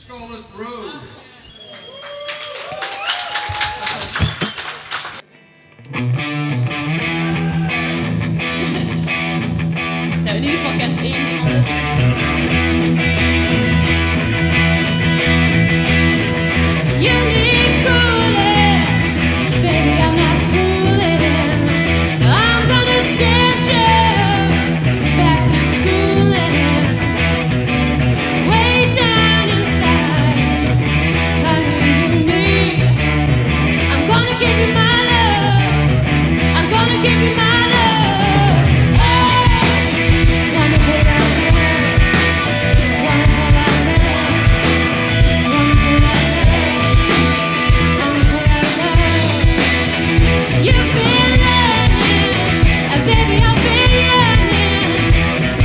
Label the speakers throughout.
Speaker 1: Scarlet Rose.
Speaker 2: Nou, in ieder geval kent één iemand het. You need cooling, baby, I'm not fooling. I'm gonna send you back to schooling. Way down inside, honey, you need. I'm gonna give you my love. I'm gonna give you my love. Oh, wanna hold on, wanna hold on, wanna hold on. You've been learning, and baby, I've been yearning.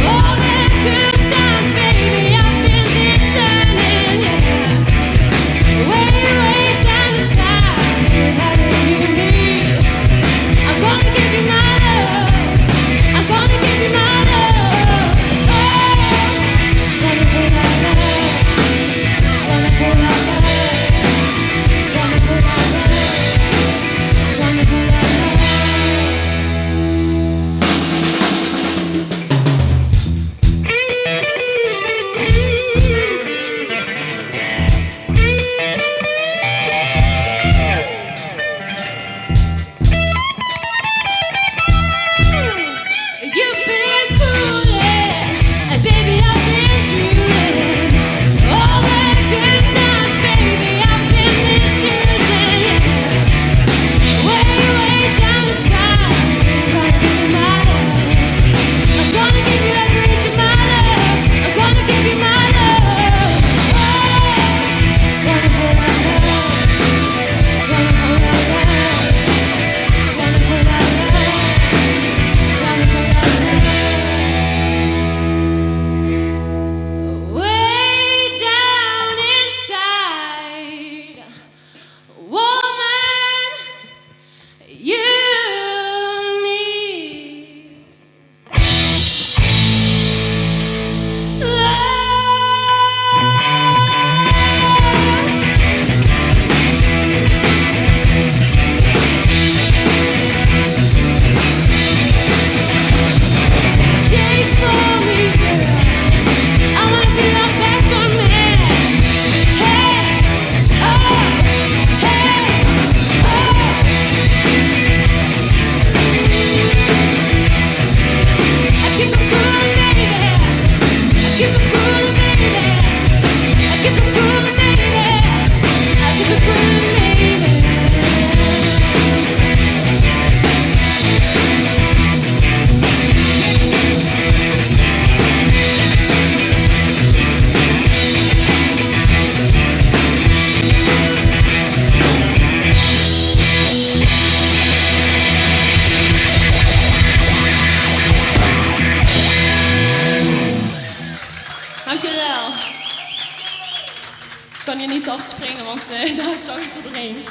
Speaker 2: All the good times, baby, I've been discerning. Yeah. Way down inside, how do you need? I'm gonna give you my love. I'm gonna give you my love. Oh, wanna hold on, wanna hold on, wanna hold on. You've been cooling, and baby, I've been drooling. All the good times, baby, I've been misusing. Way down inside, I'm gonna give you my love. I'm gonna give you every inch of my love. I'm gonna give you my love. Oh, wanna hold on, wanna hold on, wanna hold on, wanna hold on. Way down inside, woman, you need Shake for me, girl. I wanna be your better man. Hey, oh, hey, oh. I keep it cool, baby. I keep it cool, baby. I keep it cool, baby. I keep it cool, baby. Dankjewel. Ik kan hier niet afspringen, want daar zou ik tot doorheen.